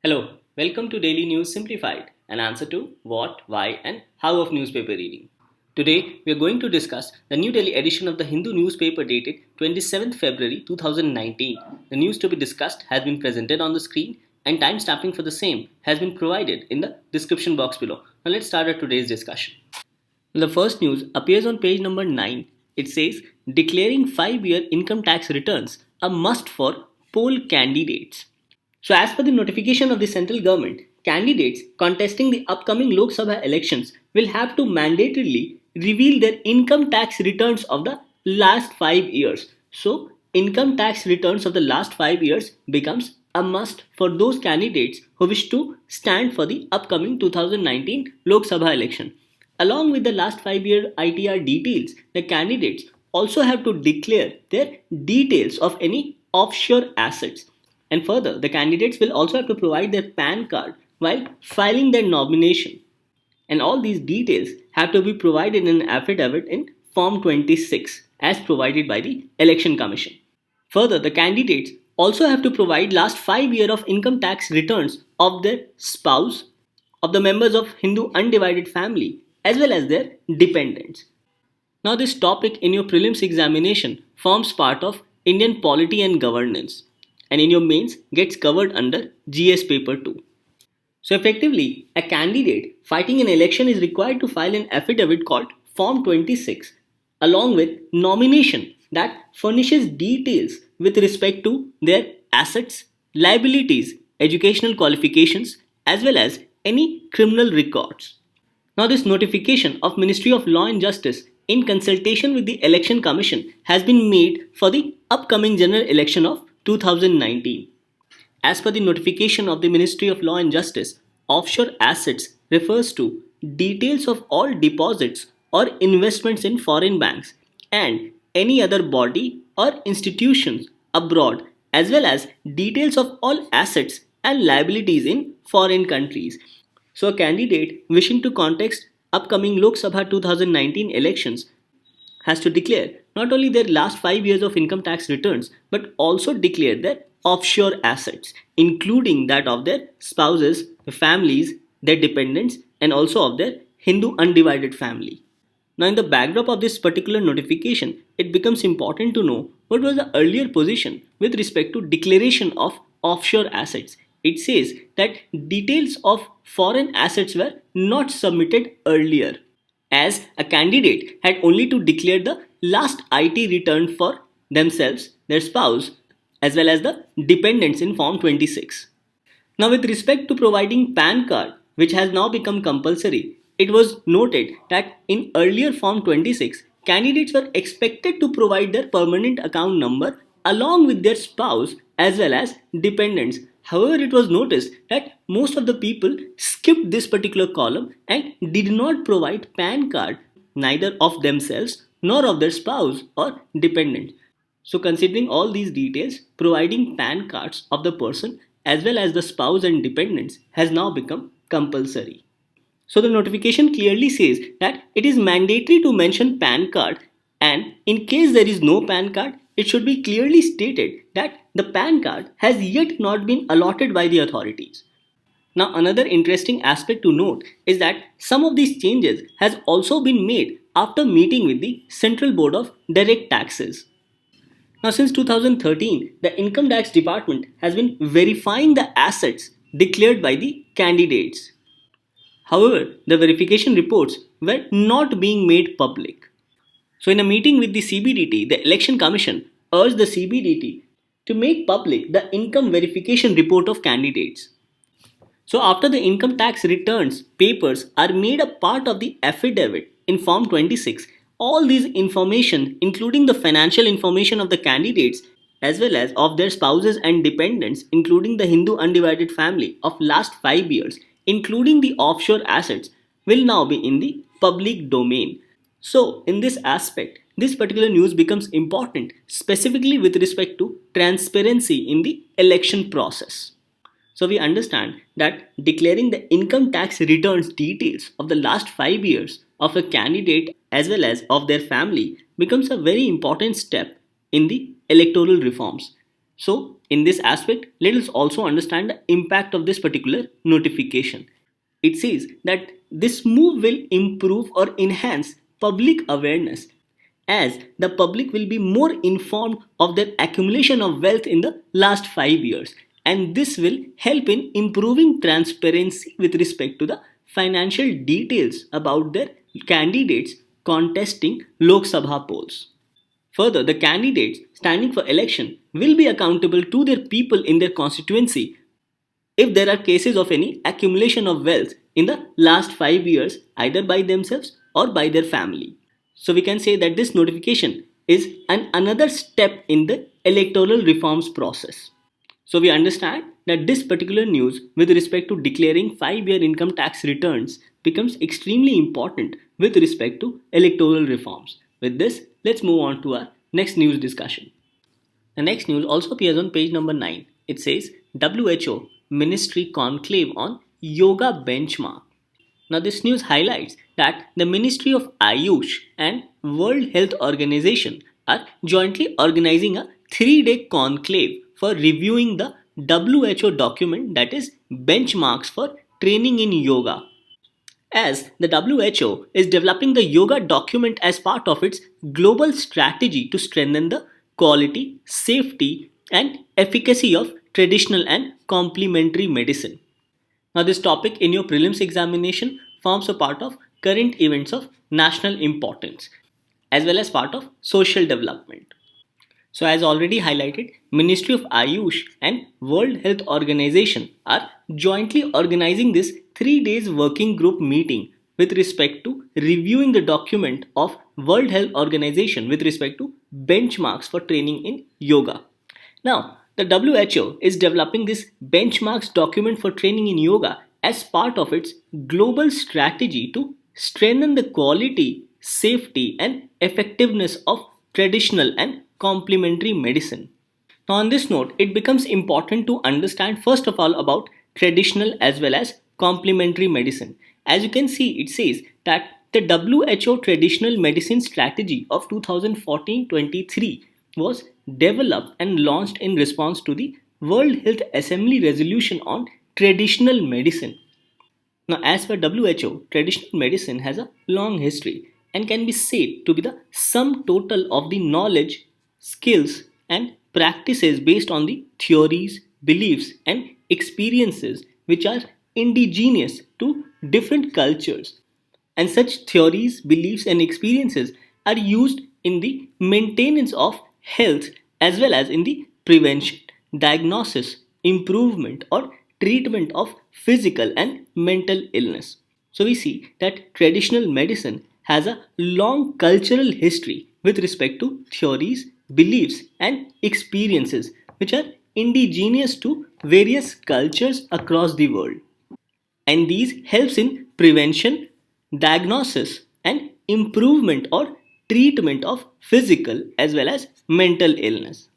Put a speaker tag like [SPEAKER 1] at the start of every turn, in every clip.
[SPEAKER 1] Hello, welcome to Daily News Simplified, an answer to what, why, and how of newspaper reading. Today, we are going to discuss the New Delhi edition of the Hindu newspaper dated 27th February 2019. The news to be discussed has been presented on the screen, and timestamping for the same has been provided in the description box below. Now, let's start our today's discussion. The first news appears on page number 9. It says, declaring 5-year income tax returns a must for poll candidates. So, as per the notification of the central government, candidates contesting the upcoming Lok Sabha elections will have to mandatorily reveal their income tax returns of the last 5 years. So, income tax returns of the last 5 years becomes a must for those candidates who wish to stand for the upcoming 2019 Lok Sabha election. Along with the last 5-year ITR details, the candidates also have to declare their details of any offshore assets. And further, the candidates will also have to provide their PAN card while filing their nomination. And all these details have to be provided in an affidavit in Form 26 as provided by the Election Commission. Further, the candidates also have to provide last 5 years of income tax returns of their spouse, of the members of Hindu undivided family, as well as their dependents. Now, this topic in your prelims examination forms part of Indian Polity and Governance, and in your mains gets covered under GS paper 2. So effectively, a candidate fighting an election is required to file an affidavit called Form 26 along with nomination that furnishes details with respect to their assets, liabilities, educational qualifications, as well as any criminal records. Now, this notification of Ministry of Law and Justice in consultation with the Election Commission has been made for the upcoming general election of 2019. As per the notification of the Ministry of Law and Justice, offshore assets refers to details of all deposits or investments in foreign banks and any other body or institutions abroad, as well as details of all assets and liabilities in foreign countries. So, a candidate wishing to contest upcoming Lok Sabha 2019 elections has to declare not only their last 5 years of income tax returns but also declare their offshore assets, including that of their spouses, families, their dependents, and also of their Hindu undivided family. Now, in the backdrop of this particular notification, it becomes important to know what was the earlier position with respect to declaration of offshore assets. It says that details of foreign assets were not submitted earlier, as a candidate had only to declare the last IT return for themselves, their spouse, as well as the dependents in Form 26. Now, with respect to providing PAN card, which has now become compulsory, it was noted that in earlier Form 26, candidates were expected to provide their permanent account number along with their spouse as well as dependents. However, it was noticed that most of the people skipped this particular column and did not provide PAN card neither of themselves nor of their spouse or dependent. So, considering all these details, providing PAN cards of the person as well as the spouse and dependents has now become compulsory. So, the notification clearly says that it is mandatory to mention PAN card, and in case there is no PAN card, it should be clearly stated that the PAN card has yet not been allotted by the authorities. Now, another interesting aspect to note is that some of these changes has also been made after meeting with the Central Board of Direct Taxes. Now, since 2013, the Income Tax Department has been verifying the assets declared by the candidates. However, the verification reports were not being made public. So, in a meeting with the CBDT, the Election Commission urged the CBDT to make public the income verification report of candidates. So, after the income tax returns papers are made a part of the affidavit in Form 26, all these information, including the financial information of the candidates as well as of their spouses and dependents, including the Hindu undivided family of last 5 years, including the offshore assets, will now be in the public domain. So, in this aspect, this particular news becomes important specifically with respect to transparency in the election process. So, we understand that declaring the income tax returns details of the last 5 years of a candidate as well as of their family becomes a very important step in the electoral reforms. So, In this aspect, let us also understand the impact of this particular notification. It says that this move will improve or enhance public awareness, as the public will be more informed of their accumulation of wealth in the last 5 years, and this will help in improving transparency with respect to the financial details about their candidates contesting Lok Sabha polls. Further, the candidates standing for election will be accountable to their people in their constituency if there are cases of any accumulation of wealth in the last 5 years, either by themselves or by their family. So we can say that this notification is another step in the electoral reforms process. So we understand that this particular news with respect to declaring 5-year income tax returns becomes extremely important with respect to electoral reforms. With this, let's move on to our next news discussion. The next news also appears on page number 9. It says WHO Ministry Conclave on Yoga Benchmark. Now, this news highlights that the Ministry of Ayush and World Health Organization are jointly organizing a 3-day conclave for reviewing the WHO document, that is benchmarks for training in yoga, as the WHO is developing the yoga document as part of its global strategy to strengthen the quality, safety, and efficacy of traditional and complementary medicine. Now, this topic in your prelims examination forms a part of current events of national importance as well as part of social development. So, as already highlighted, Ministry of Ayush and World Health Organization are jointly organizing this 3 days working group meeting with respect to reviewing the document of World Health Organization with respect to benchmarks for training in yoga. Now, the WHO is developing this benchmarks document for training in yoga as part of its global strategy to strengthen the quality, safety, and effectiveness of traditional and complementary medicine. Now, on this note, it becomes important to understand first of all about traditional as well as complementary medicine. As you can see, it says that the WHO Traditional Medicine Strategy of 2014-23 was developed and launched in response to the World Health Assembly resolution on traditional medicine. Now, as per WHO, traditional medicine has a long history and can be said to be the sum total of the knowledge, skills, and practices based on the theories, beliefs, and experiences which are indigenous to different cultures. And such theories, beliefs, and experiences are used in the maintenance of health as well as in the prevention, diagnosis, improvement, or treatment of physical and mental illness. So we see that traditional medicine has a long cultural history with respect to theories, beliefs, and experiences which are indigenous to various cultures across the world. And these helps in prevention, diagnosis, and improvement or treatment of physical as well as mental illness.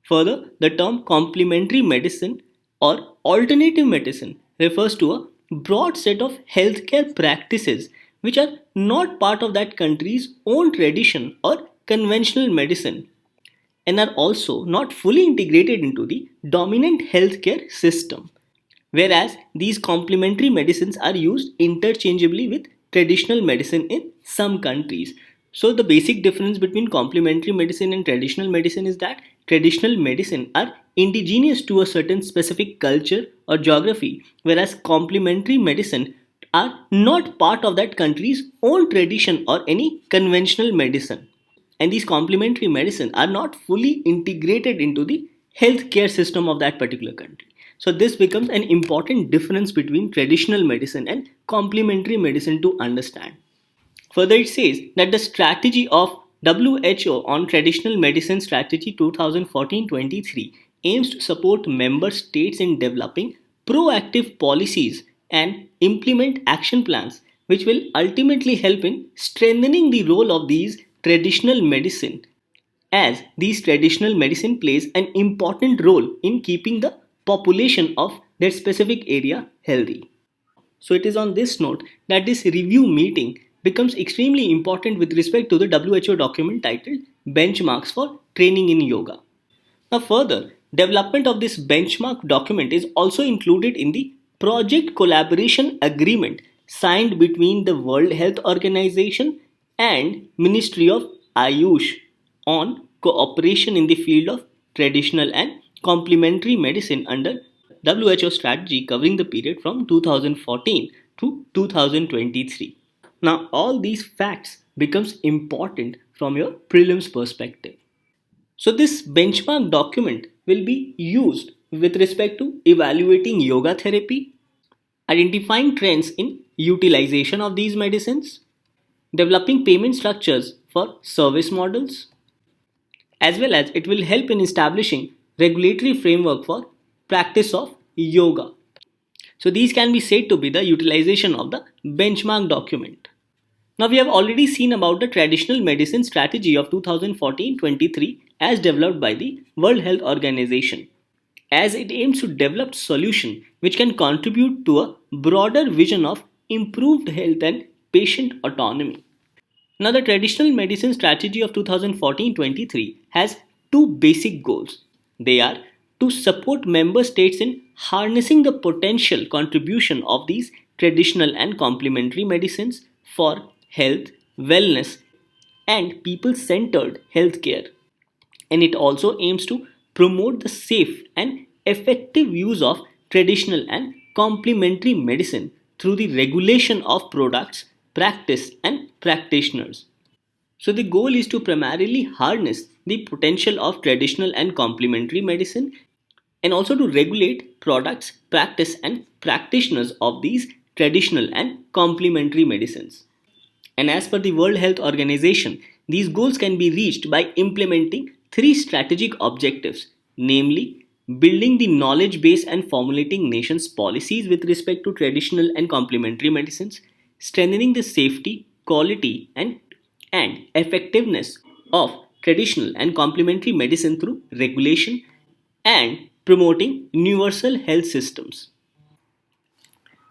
[SPEAKER 1] Further, the term complementary medicine or alternative medicine refers to a broad set of healthcare practices which are not part of that country's own tradition or conventional medicine and are also not fully integrated into the dominant healthcare system. Whereas these complementary medicines are used interchangeably with traditional medicine in some countries. So the basic difference between complementary medicine and traditional medicine is that traditional medicine are indigenous to a certain specific culture or geography, whereas complementary medicine are not part of that country's own tradition or any conventional medicine. And these complementary medicine are not fully integrated into the healthcare system of that particular country. So this becomes an important difference between traditional medicine and complementary medicine to understand. Further, it says that the strategy of WHO on Traditional Medicine Strategy 2014-23 aims to support member states in developing proactive policies and implement action plans which will ultimately help in strengthening the role of these traditional medicine, as these traditional medicine plays an important role in keeping the population of their specific area healthy. So it is on this note that this review meeting becomes extremely important with respect to the WHO document titled Benchmarks for Training in Yoga. Now further, Development of this benchmark document is also included in the project collaboration agreement signed between the World Health Organization and Ministry of Ayush on cooperation in the field of traditional and complementary medicine under WHO strategy covering the period from 2014 to 2023. Now all these facts becomes important from your prelims perspective. So, this benchmark document will be used with respect to evaluating yoga therapy, identifying trends in utilization of these medicines, developing payment structures for service models, as well as it will help in establishing regulatory framework for practice of yoga. So, these can be said to be the utilization of the benchmark document. Now, we have already seen about the traditional medicine strategy of 2014-23 as developed by the World Health Organization, as it aims to develop solutions which can contribute to a broader vision of improved health and patient autonomy. Now, the traditional medicine strategy of 2014-23 has two basic goals. They are to support member states in harnessing the potential contribution of these traditional and complementary medicines for health, wellness, and people centered healthcare. And it also aims to promote the safe and effective use of traditional and complementary medicine through the regulation of products, practice, and practitioners. So, the goal is to primarily harness the potential of traditional and complementary medicine and also to regulate products, practice, and practitioners of these traditional and complementary medicines. And as per the World Health Organization, these goals can be reached by implementing three strategic objectives, namely, building the knowledge base and formulating nations' policies with respect to traditional and complementary medicines, strengthening the safety, quality, and effectiveness of traditional and complementary medicine through regulation, and promoting universal health systems.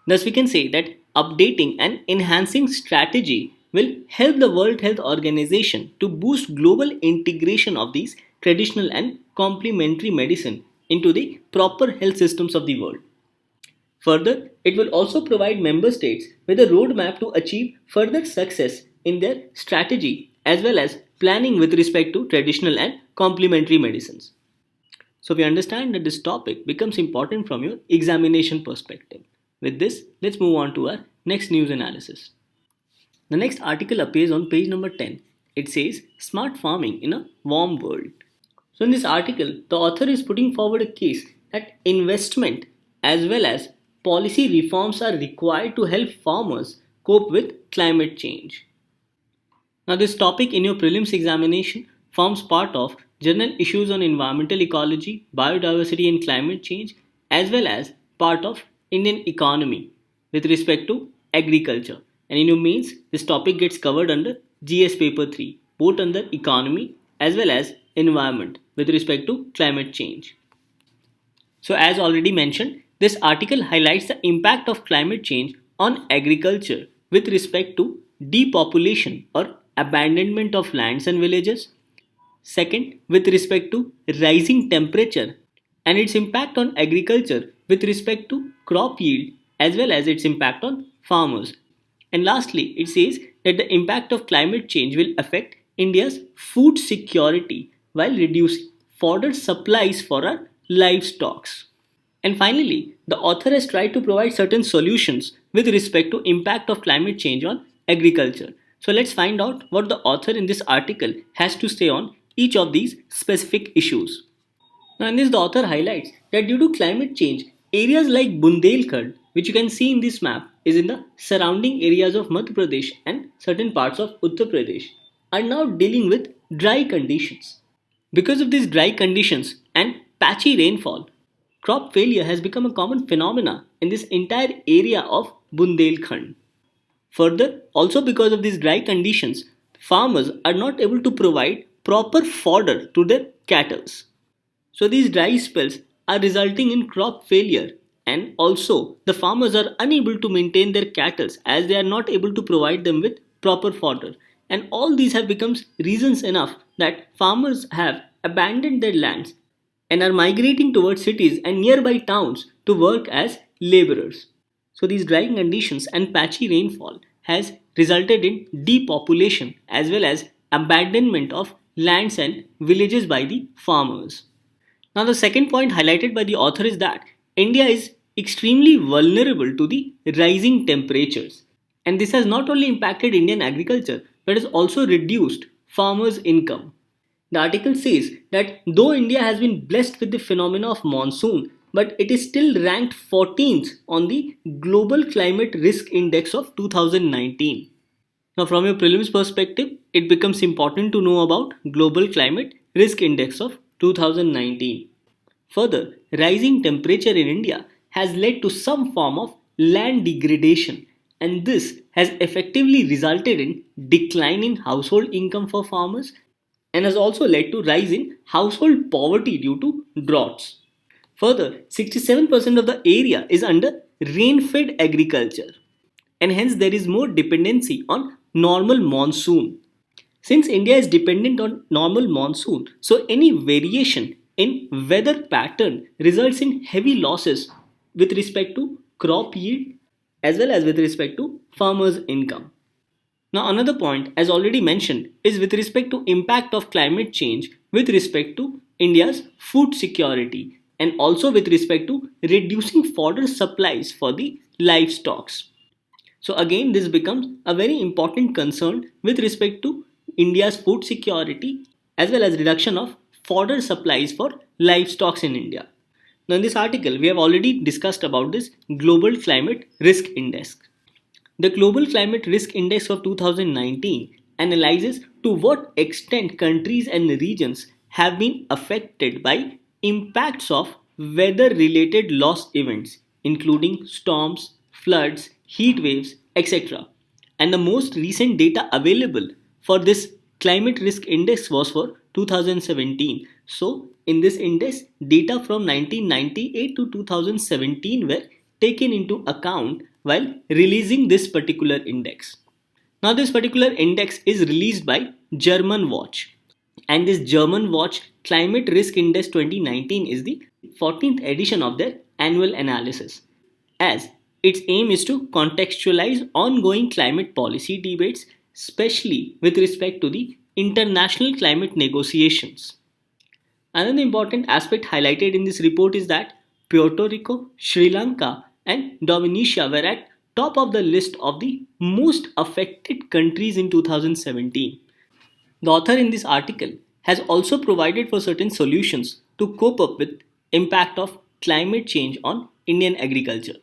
[SPEAKER 1] Thus, we can say that updating and enhancing strategy will help the World Health Organization to boost global integration of these traditional and complementary medicine into the proper health systems of the world. Further, it will also provide member states with a roadmap to achieve further success in their strategy as well as planning with respect to traditional and complementary medicines. So we understand that this topic becomes important from your examination perspective. With this, let's move on to our next news analysis. The next article appears on page number 10. It says Smart Farming in a Warm World. So in this article, the author is putting forward a case that investment as well as policy reforms are required to help farmers cope with climate change. Now this topic in your prelims examination forms part of general issues on environmental ecology, biodiversity and climate change as well as part of Indian economy with respect to agriculture. And in your mains, this topic gets covered under GS paper 3, both under economy as well as environment with respect to climate change. So as already mentioned, this article highlights the impact of climate change on agriculture with respect to depopulation or abandonment of lands and villages. Second, with respect to rising temperature and its impact on agriculture with respect to crop yield as well as its impact on farmers. And lastly, it says that the impact of climate change will affect India's food security while reducing fodder supplies for our livestock. And finally, the author has tried to provide certain solutions with respect to impact of climate change on agriculture. So let's find out what the author in this article has to say on each of these specific issues. Now in this the author highlights that due to climate change, areas like Bundelkhand, which you can see in this map, is in the surrounding areas of Madhya Pradesh and certain parts of Uttar Pradesh, are now dealing with dry conditions. Because of these dry conditions and patchy rainfall, crop failure has become a common phenomena in this entire area of Bundelkhand. Further, also because of these dry conditions, farmers are not able to provide proper fodder to their cattle. So these dry spells are resulting in crop failure, and also the farmers are unable to maintain their cattle as they are not able to provide them with proper fodder. And all these have become reasons enough that farmers have abandoned their lands and are migrating towards cities and nearby towns to work as laborers. So these dry conditions and patchy rainfall has resulted in depopulation as well as abandonment of lands and villages by the farmers. Now, the second point highlighted by the author is that India is extremely vulnerable to the rising temperatures. And this has not only impacted Indian agriculture but has also reduced farmers' income. The article says that though India has been blessed with the phenomena of monsoon, but it is still ranked 14th on the Global Climate Risk Index of 2019. Now, from your prelims perspective, it becomes important to know about Global Climate Risk Index of 2019. Further, rising temperature in India has led to some form of land degradation, and this has effectively resulted in decline in household income for farmers and has also led to rise in household poverty due to droughts. Further, 67% of the area is under rain-fed agriculture, and hence there is more dependency on normal monsoon. Since India is dependent on normal monsoon, so any variation in weather pattern results in heavy losses with respect to crop yield as well as with respect to farmers' income. Now another point as already mentioned is with respect to impact of climate change with respect to India's food security and also with respect to reducing fodder supplies for the livestock. So again, this becomes a very important concern with respect to India's food security as well as reduction of fodder supplies for livestock in India. Now in this article, we have already discussed about this Global Climate Risk Index. The Global Climate Risk Index of 2019 analyzes to what extent countries and regions have been affected by impacts of weather related loss events including storms, floods, heat waves, etc. And the most recent data available for this climate risk index was for 2017. So, in this index, data from 1998 to 2017 were taken into account while releasing this particular index. Now, this particular index is released by German Watch, and this German Watch Climate Risk Index 2019 is the 14th edition of their annual analysis, as its aim is to contextualize ongoing climate policy debates, especially with respect to the international climate negotiations. Another important aspect highlighted in this report is that Puerto Rico, Sri Lanka, and Dominica were at top of the list of the most affected countries in 2017. The author in this article has also provided for certain solutions to cope up with impact of climate change on Indian agriculture.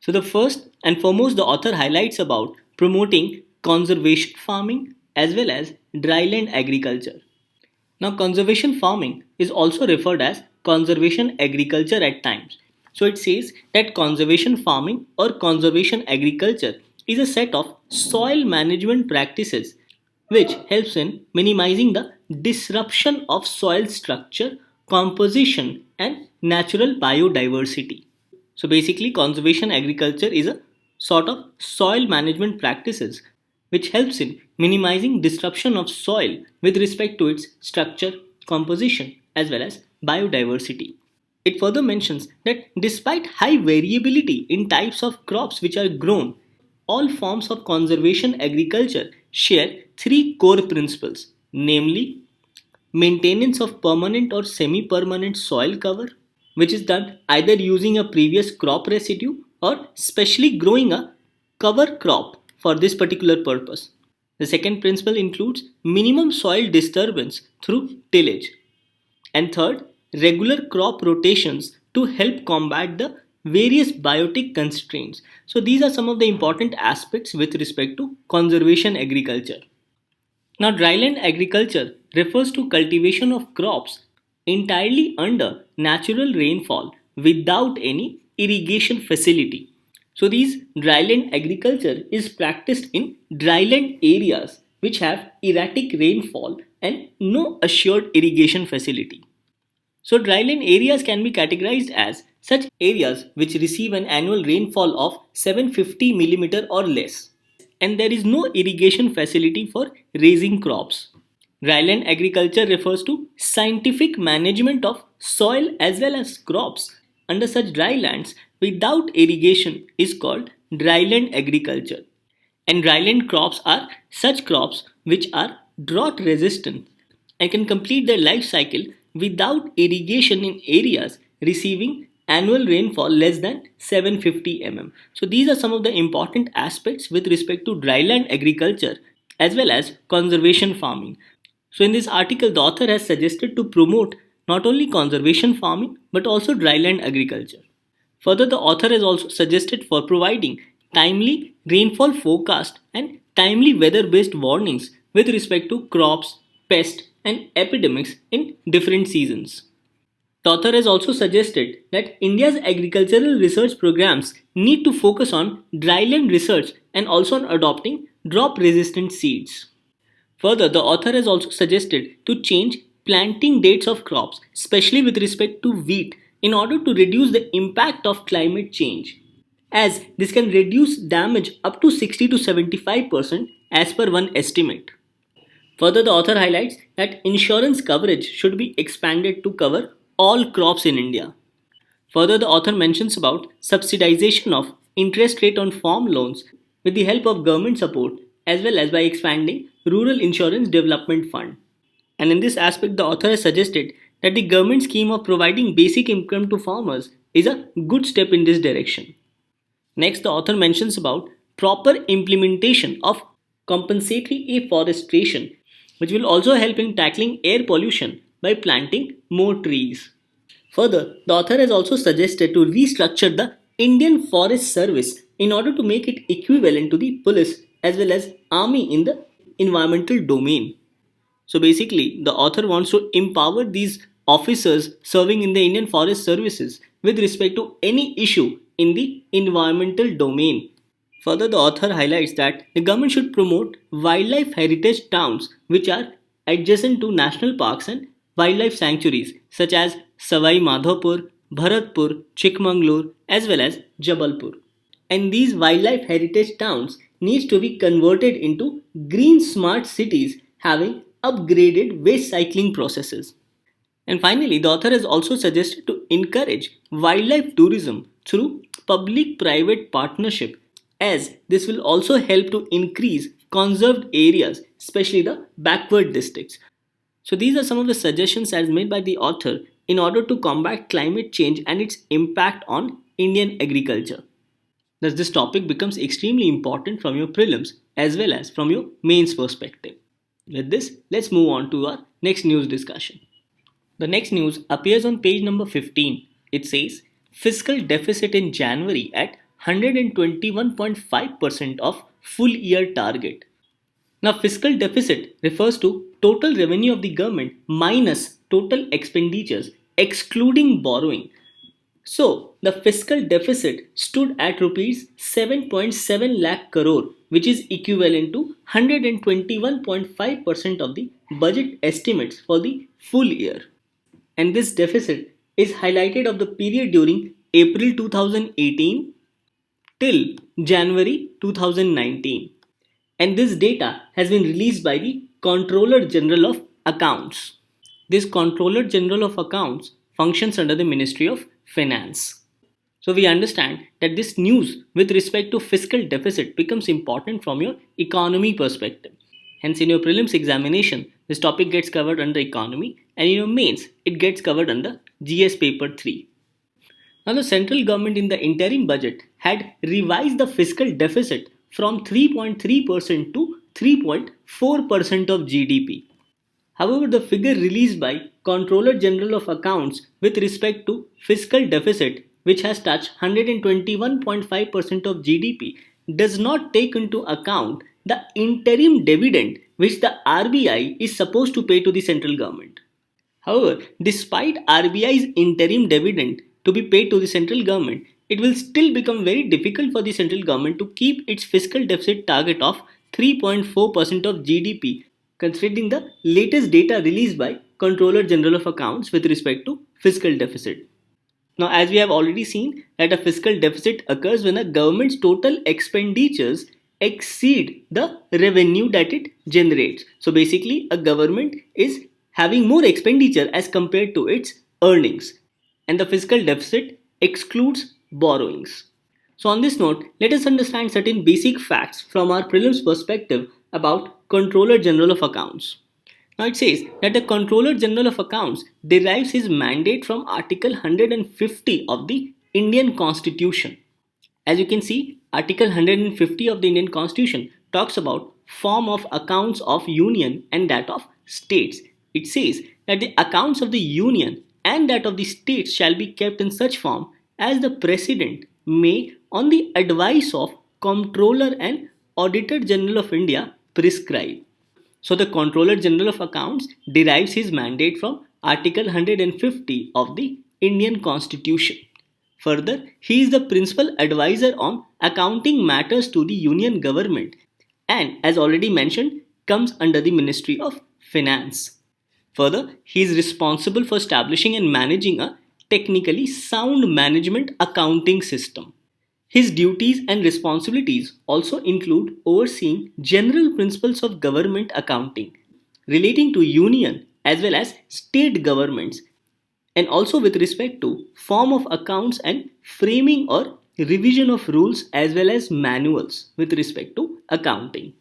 [SPEAKER 1] So the first and foremost the author highlights about promoting conservation farming as well as dryland agriculture. Now conservation farming is also referred as conservation agriculture at times. So it says that conservation farming or conservation agriculture is a set of soil management practices which helps in minimizing the disruption of soil structure, composition, and natural biodiversity. So basically, conservation agriculture is a sort of soil management practices which helps in minimizing disruption of soil with respect to its structure, composition, as well as biodiversity. It further mentions that despite high variability in types of crops which are grown, all forms of conservation agriculture share three core principles, namely maintenance of permanent or semi-permanent soil cover, which is done either using a previous crop residue or specially growing a cover crop for this particular purpose. The second principle includes minimum soil disturbance through tillage. And third, regular crop rotations to help combat the various biotic constraints. So these are some of the important aspects with respect to conservation agriculture. Now, dryland agriculture refers to cultivation of crops entirely under natural rainfall without any irrigation facility. So, these dryland agriculture is practiced in dryland areas which have erratic rainfall and no assured irrigation facility. So, dryland areas can be categorized as such areas which receive an annual rainfall of 750 mm or less, and there is no irrigation facility for raising crops. Dryland agriculture refers to scientific management of soil as well as crops under such dry lands without irrigation is called dryland agriculture. And dryland crops are such crops which are drought resistant and can complete their life cycle without irrigation in areas receiving annual rainfall less than 750 mm. So these are some of the important aspects with respect to dryland agriculture as well as conservation farming. So in this article, the author has suggested to promote not only conservation farming but also dryland agriculture. Further, the author has also suggested for providing timely rainfall forecast and timely weather-based warnings with respect to crops, pests, and epidemics in different seasons. The author has also suggested that India's agricultural research programs need to focus on dryland research and also on adopting drop-resistant seeds. Further, the author has also suggested to change planting dates of crops, especially with respect to wheat, in order to reduce the impact of climate change, as this can reduce damage up to 60 to 75% as per one estimate. Further, the author highlights that insurance coverage should be expanded to cover all crops in India. Further, the author mentions about subsidization of interest rate on farm loans with the help of government support as well as by expanding Rural Insurance Development Fund. And in this aspect, the author has suggested that the government scheme of providing basic income to farmers is a good step in this direction. Next, the author mentions about proper implementation of compensatory afforestation, which will also help in tackling air pollution by planting more trees. Further, the author has also suggested to restructure the Indian Forest Service in order to make it equivalent to the police as well as army in the environmental domain. So basically, the author wants to empower these officers serving in the Indian Forest Services with respect to any issue in the environmental domain. Further, the author highlights that the government should promote wildlife heritage towns which are adjacent to national parks and wildlife sanctuaries such as Savai Madhopur, Bharatpur, Chikmagalur as well as Jabalpur. And these wildlife heritage towns needs to be converted into green smart cities having upgraded waste cycling processes. And finally, the author has also suggested to encourage wildlife tourism through public private partnership, as this will also help to increase conserved areas, especially the backward districts. So, these are some of the suggestions as made by the author in order to combat climate change and its impact on Indian agriculture. Thus, this topic becomes extremely important from your prelims as well as from your mains perspective. With this, let's move on to our next news discussion. The next news appears on page number 15. It says fiscal deficit in January at 121.5% of full year target. Now, fiscal deficit refers to total revenue of the government minus total expenditures excluding borrowing. So, the fiscal deficit stood at rupees 7.7 lakh crore, which is equivalent to 121.5% of the budget estimates for the full year. And this deficit is highlighted of the period during April 2018 till January 2019. And this data has been released by the Controller General of Accounts. This Controller General of Accounts functions under the Ministry of Finance. So we understand that this news with respect to fiscal deficit becomes important from your economy perspective. Hence, in your prelims examination, this topic gets covered under economy, and in your mains, it gets covered under GS paper 3. Now, the central government in the interim budget had revised the fiscal deficit from 3.3% to 3.4% of GDP. However, the figure released by Controller General of Accounts with respect to fiscal deficit, which has touched 121.5% of GDP, does not take into account the interim dividend which the RBI is supposed to pay to the central government. However, despite RBI's interim dividend to be paid to the central government, it will still become very difficult for the central government to keep its fiscal deficit target of 3.4% of GDP, considering the latest data released by Controller General of Accounts with respect to fiscal deficit. Now, as we have already seen that a fiscal deficit occurs when a government's total expenditures exceed the revenue that it generates. So basically, a government is having more expenditure as compared to its earnings, and the fiscal deficit excludes borrowings. So, on this note, let us understand certain basic facts from our prelims perspective about Controller General of Accounts. Now, it says that the Controller General of Accounts derives his mandate from Article 150 of the Indian Constitution. As you can see, Article 150 of the Indian Constitution talks about form of accounts of union and that of states. It says that the accounts of the union and that of the states shall be kept in such form as the President may, on the advice of Comptroller and Auditor General of India, prescribe. So the Controller General of Accounts derives his mandate from Article 150 of the Indian Constitution. Further, he is the principal advisor on accounting matters to the union government and, as already mentioned, comes under the Ministry of Finance. Further, he is responsible for establishing and managing a technically sound management accounting system. His duties and responsibilities also include overseeing general principles of government accounting relating to union as well as state governments, and also with respect to form of accounts and framing or revision of rules as well as manuals with respect to accounting.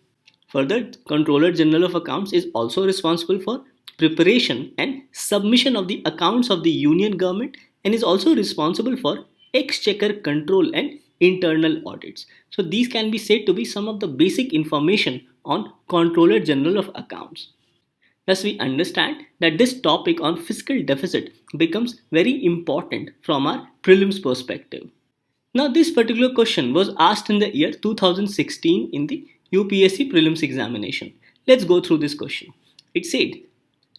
[SPEAKER 1] Further, Controller General of Accounts is also responsible for preparation and submission of the accounts of the union government and is also responsible for exchequer control and internal audits. So these can be said to be some of the basic information on Controller General of Accounts. Thus, we understand that this topic on fiscal deficit becomes very important from our prelims perspective. Now, this particular question was asked in the year 2016 in the UPSC prelims examination. Let's go through this question. It said,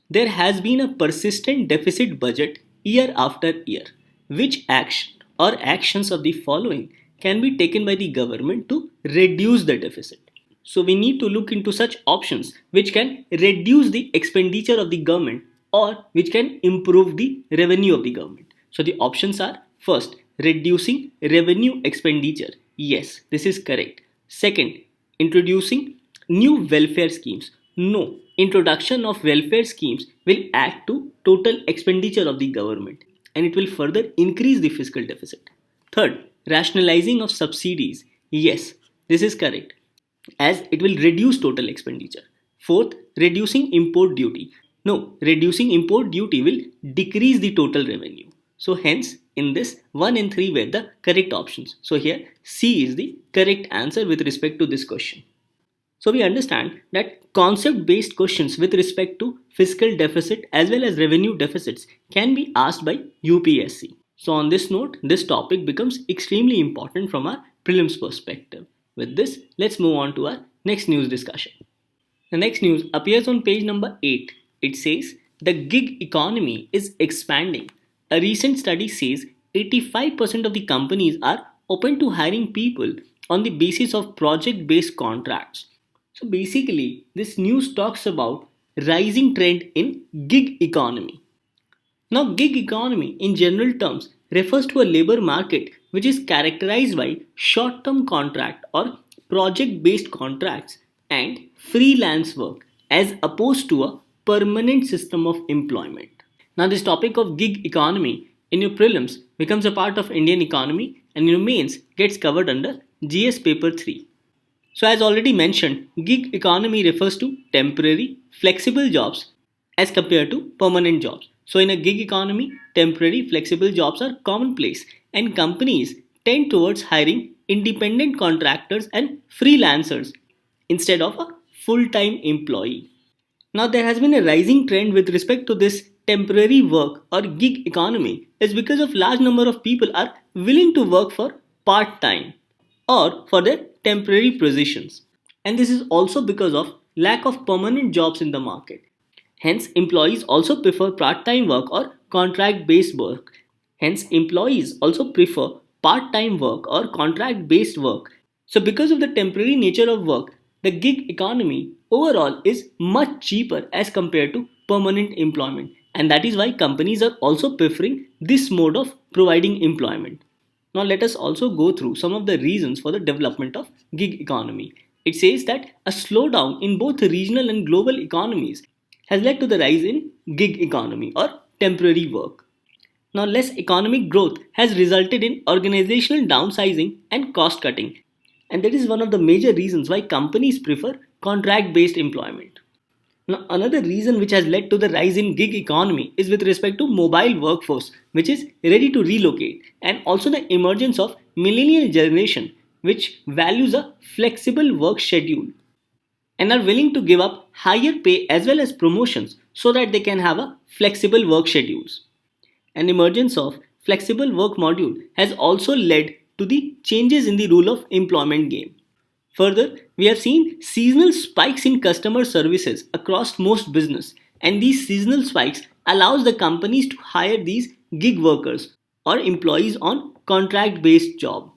[SPEAKER 1] there has been a persistent deficit budget year after year. Which action or actions of the following can be taken by the government to reduce the deficit? So we need to look into such options which can reduce the expenditure of the government or which can improve the revenue of the government. So the options are: first, reducing revenue expenditure. Yes, this is correct. Second, introducing new welfare schemes. No, introduction of welfare schemes will add to total expenditure of the government and it will further increase the fiscal deficit. Third, rationalizing of subsidies. Yes, this is correct, as it will reduce total expenditure. Fourth, reducing import duty. No, reducing import duty will decrease the total revenue. So hence, in this, 1 and 3 were the correct options. So here, C is the correct answer with respect to this question. So we understand that concept-based questions with respect to fiscal deficit as well as revenue deficits can be asked by UPSC. So on this note, this topic becomes extremely important from our prelims perspective. With this, let's move on to our next news discussion. The next news appears on page number 8. It says, the gig economy is expanding. A recent study says 85% of the companies are open to hiring people on the basis of project-based contracts. So basically, this news talks about rising trend in gig economy. Now, gig economy in general terms refers to a labor market which is characterized by short-term contract or project-based contracts and freelance work as opposed to a permanent system of employment. Now, this topic of gig economy in your prelims becomes a part of Indian economy and in your mains gets covered under GS paper 3. So as already mentioned, gig economy refers to temporary, flexible jobs as compared to permanent jobs. So in a gig economy, temporary, flexible jobs are commonplace and companies tend towards hiring independent contractors and freelancers instead of a full-time employee. Now there has been a rising trend with respect to this temporary work or gig economy is because of large number of people are willing to work for part-time or for their temporary positions. And this is also because of lack of permanent jobs in the market. Hence, employees also prefer part-time work or contract-based work. Hence, employees also prefer part-time work or contract-based work. So because of the temporary nature of work, the gig economy overall is much cheaper as compared to permanent employment. And that is why companies are also preferring this mode of providing employment. Now let us also go through some of the reasons for the development of gig economy. It says that a slowdown in both regional and global economies has led to the rise in gig economy or temporary work. Now, less economic growth has resulted in organizational downsizing and cost cutting, and that is one of the major reasons why companies prefer contract based employment. Now, another reason which has led to the rise in gig economy is with respect to mobile workforce, which is ready to relocate, and also the emergence of millennial generation, which values a flexible work schedule and are willing to give up higher pay as well as promotions so that they can have a flexible work schedules. An emergence of flexible work module has also led to the changes in the rule of employment game. Further, we have seen seasonal spikes in customer services across most business, and these seasonal spikes allows the companies to hire these gig workers or employees on contract based job.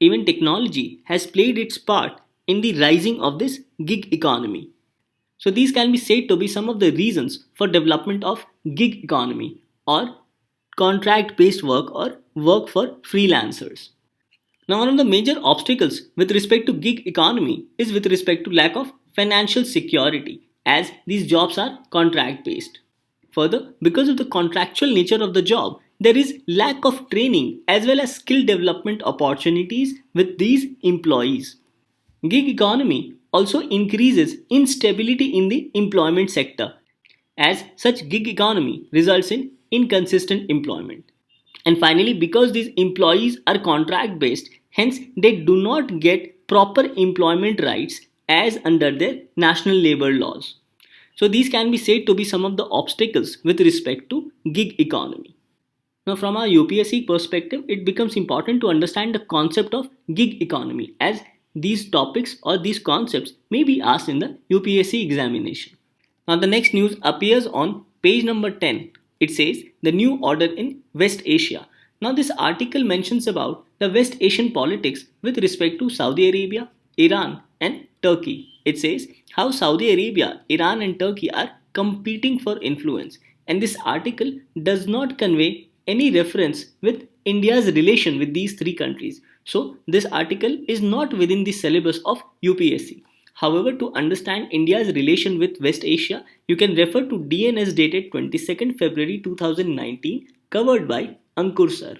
[SPEAKER 1] Even technology has played its part in the rising of this gig economy. So these can be said to be some of the reasons for development of gig economy or contract based work or work for freelancers. Now, one of the major obstacles with respect to gig economy is with respect to lack of financial security as these jobs are contract based. Further, because of the contractual nature of the job, there is lack of training as well as skill development opportunities with these employees. Gig economy also increases instability in the employment sector as such gig economy results in inconsistent employment. And finally, because these employees are contract based, hence they do not get proper employment rights as under their national labor laws. So these can be said to be some of the obstacles with respect to gig economy. Now, from our UPSC perspective, it becomes important to understand the concept of gig economy as these topics or these concepts may be asked in the UPSC examination. Now, the next news appears on page number 10. It says the new order in West Asia. Now, this article mentions about the West Asian politics with respect to Saudi Arabia, Iran, and Turkey. It says how Saudi Arabia, Iran, and Turkey are competing for influence, and this article does not convey any reference with India's relation with these three countries. So, this article is not within the syllabus of UPSC. However, to understand India's relation with West Asia, you can refer to DNS dated 22nd February 2019 covered by Ankur sir.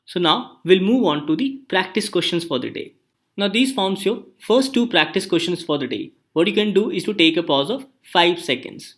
[SPEAKER 1] So now we'll move on to the practice questions for the day. Now these forms your first two practice questions for the day. What you can do is to take a pause of 5 seconds.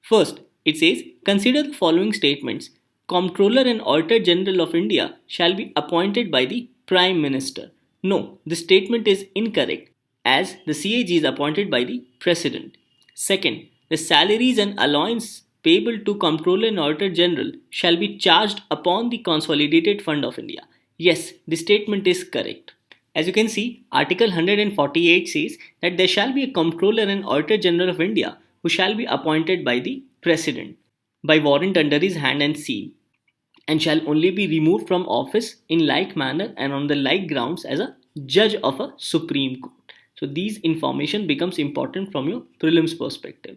[SPEAKER 1] First, it says consider the following statements. Comptroller and Auditor General of India shall be appointed by the Prime Minister. No, this statement is incorrect as the CAG is appointed by the President. Second, the salaries and allowance payable to Comptroller and Auditor General shall be charged upon the Consolidated Fund of India. Yes, this statement is correct. As you can see, Article 148 says that there shall be a Comptroller and Auditor General of India who shall be appointed by the President by warrant under his hand and seal, and shall only be removed from office in like manner and on the like grounds as a judge of a Supreme Court. So these information becomes important from your prelims perspective.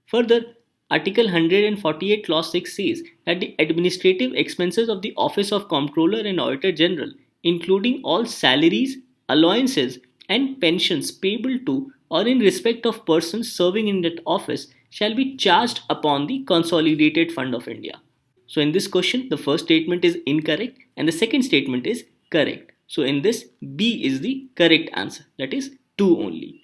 [SPEAKER 1] Further, Article 148 Clause 6 says that the administrative expenses of the Office of Comptroller and Auditor General, including all salaries, allowances, and pensions payable to or in respect of persons serving in that office, shall be charged upon the Consolidated Fund of India. So in this question, the first statement is incorrect and the second statement is correct. So in this, B is the correct answer. That is 2 only.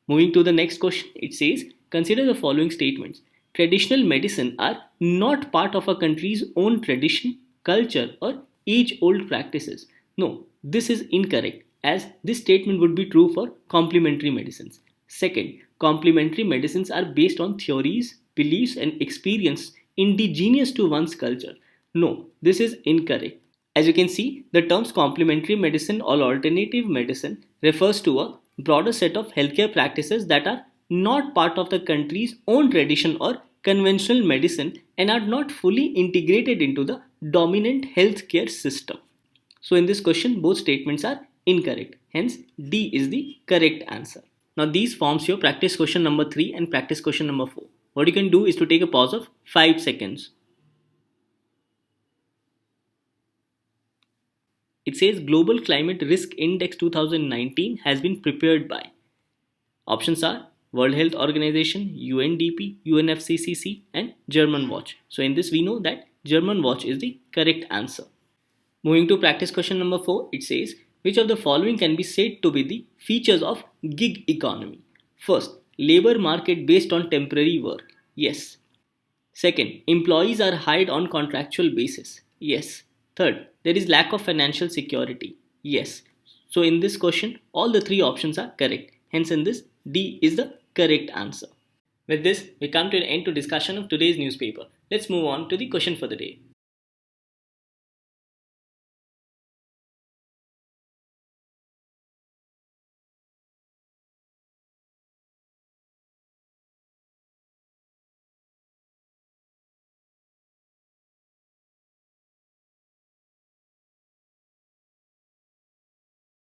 [SPEAKER 1] Moving to the next question, it says, consider the following statements. Traditional medicine are not part of a country's own tradition, culture, or age-old practices. No, this is incorrect as this statement would be true for complementary medicines. Second, complementary medicines are based on theories, beliefs, and experience indigenous to one's culture. No, this is incorrect. As you can see, the terms complementary medicine or alternative medicine refers to a broader set of healthcare practices that are not part of the country's own tradition or conventional medicine and are not fully integrated into the dominant healthcare system. So in this question, both statements are incorrect. Hence, D is the correct answer. Now these forms your practice question number 3 and practice question number 4. What you can do is to take a pause of 5 seconds. It says Global Climate Risk Index 2019 has been prepared by. Options are World Health Organization, UNDP, UNFCCC, and German Watch. So in this we know that German Watch is the correct answer. Moving to practice question number 4, it says which of the following can be said to be the features of gig economy? First, labor market based on temporary work. Yes. Second, employees are hired on contractual basis. Yes. Third, there is lack of financial security. Yes. So in this question, all the three options are correct. Hence in this, D is the correct answer. With this, we come to an end to discussion of today's newspaper. Let's move on to the question for the day.